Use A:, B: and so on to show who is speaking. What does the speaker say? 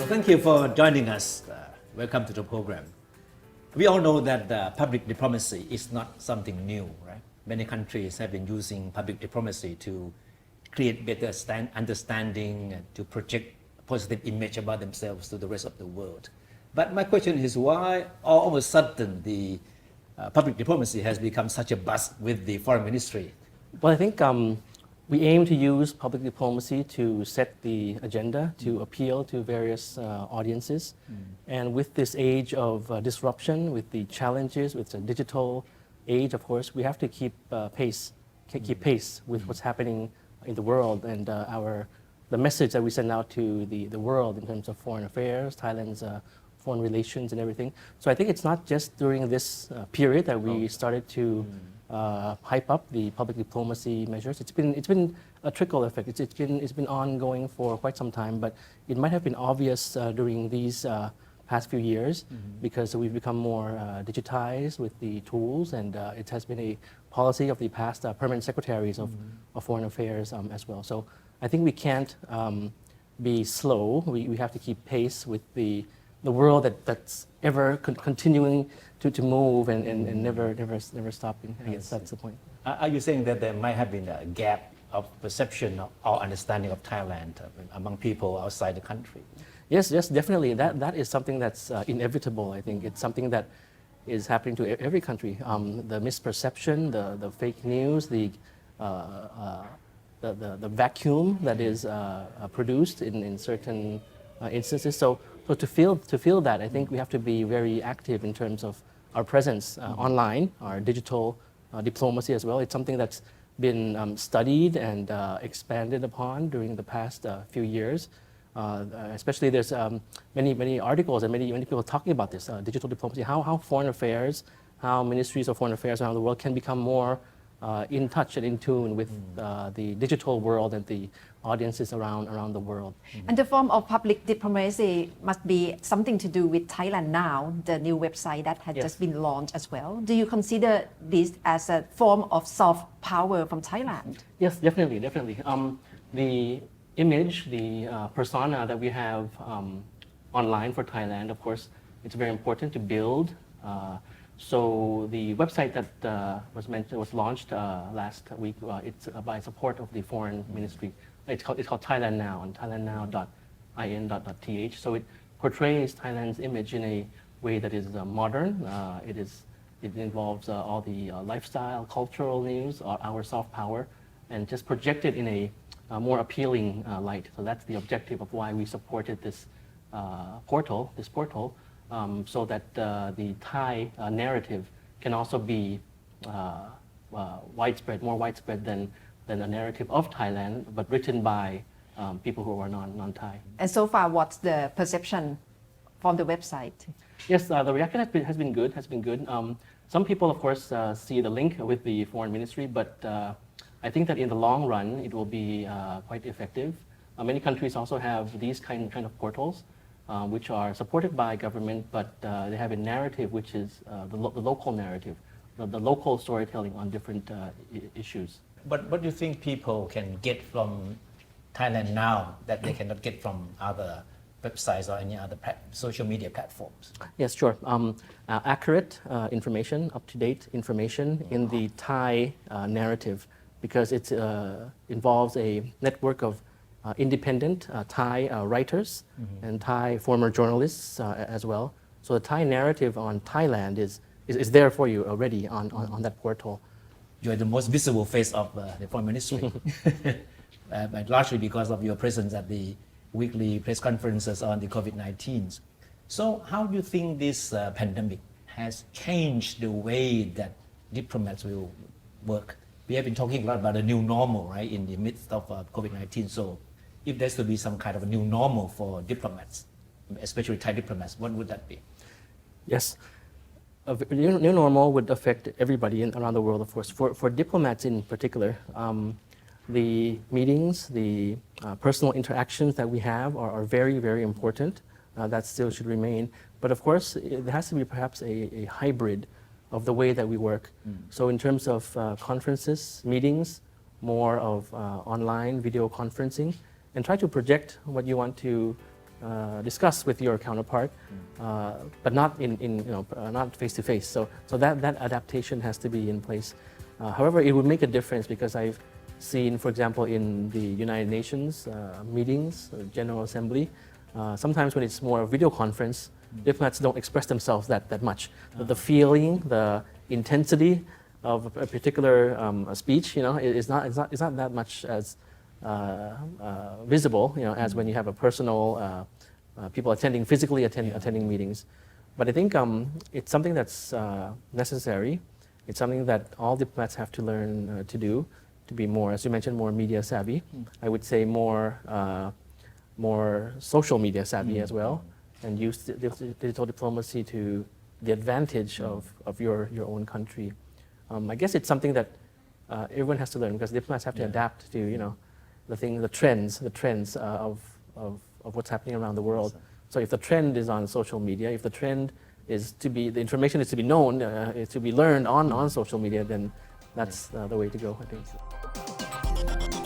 A: thank you for joining us. Welcome to the program. We all know that public diplomacy is not something new, right? Many countries have been using public diplomacy to create better understanding and to project a positive image about themselves to the rest of the world. But my question is why all of a sudden the public diplomacy has become such a buzz with the foreign ministry?
B: Well, I think we aim to use public diplomacy to set the agenda, to appeal to various audiences. And with this age of disruption, with the challenges, with the digital age, of course, we have to keep pace with what's happening in the world and the message that we send out to the world in terms of foreign affairs, Thailand's foreign relations and everything. So I think it's not just during this period that we started to hype up the public diplomacy measures. It's been a trickle effect. It's been ongoing for quite some time, but it might have been obvious during these past few years because we've become more digitized with the tools, and it has been a policy of the past permanent secretaries of foreign affairs as well. So I think we can't be slow. We have to keep pace with the world that's ever continuing to move and never stopping. I guess that's the point.
A: Are you saying that there might have been a gap of perception or understanding of Thailand among people outside the country?
B: Yes, definitely. That is something that's inevitable. I think it's something that is happening to every country. The misperception, the fake news, the vacuum that is produced in certain instances. So to feel that, I think we have to be very active in terms of our presence online, our digital diplomacy as well. It's something that's been studied and expanded upon during the past few years. Especially there's many articles and many people talking about this digital diplomacy, how foreign affairs, how ministries of foreign affairs around the world can become more in touch and in tune with the digital world and the audiences around the world.
C: And the form of public diplomacy must be something to do with Thailand Now, the new website that had just been launched as well. Do you consider this as a form of soft power from Thailand?
B: Yes, definitely. The image, the persona that we have online for Thailand, of course, it's very important to build. So the website that was launched last week, it's by support of the foreign ministry. It's called Thailand Now and thailandnow.in.th. So it portrays Thailand's image in a way that is modern. It involves all the lifestyle, cultural news, our soft power, and just projected in a more appealing light. So that's the objective of why we supported this portal, so that the Thai narrative can also be more widespread than a narrative of Thailand, but written by people who are non-Thai.
C: And so far, what's the perception from the website?
B: Yes, the reaction has been good. Some people, of course, see the link with the foreign ministry, but I think that in the long run, it will be quite effective. Many countries also have these kind of portals, which are supported by government, but they have a narrative which is the local narrative, the local storytelling on different issues.
A: But what do you think people can get from Thailand Now that they cannot get from other websites or any other social media platforms?
B: Yes, sure. Accurate information, up-to-date information in the Thai narrative, because it involves a network of independent Thai writers and Thai former journalists as well. So the Thai narrative on Thailand is there for you already on that portal.
A: You're the most visible face of the foreign ministry, but largely because of your presence at the weekly press conferences on the COVID-19. So how do you think this pandemic has changed the way that diplomats will work? We have been talking a lot about the new normal, right, in the midst of COVID-19. So if there's to be some kind of a new normal for diplomats, especially Thai diplomats, what would that be?
B: Yes. A new normal would affect everybody around the world, of course. For diplomats in particular, the meetings, the personal interactions that we have are very, very important. That still should remain. But of course, there has to be perhaps a hybrid of the way that we work. So in terms of conferences, meetings, more of online video conferencing, and try to project what you want to discuss with your counterpart, but not not face to face. So that adaptation has to be in place. However, it would make a difference because I've seen, for example, in the United Nations meetings, General Assembly, sometimes when it's more a video conference, diplomats don't express themselves that much. The feeling, the intensity of a particular speech, is not that much as visible, as when you have a personal people physically attending meetings. But I think it's something that's necessary. It's something that all diplomats have to learn to do, to be more, as you mentioned, more media savvy. I would say more social media savvy as well, and use digital diplomacy to the advantage of your own country. I guess it's something that everyone has to learn because diplomats have to adapt to the trends of what's happening around the world. So if the trend is on social media, if the trend is the information is to be known, is to be learned on social media, then that's the way to go, I think.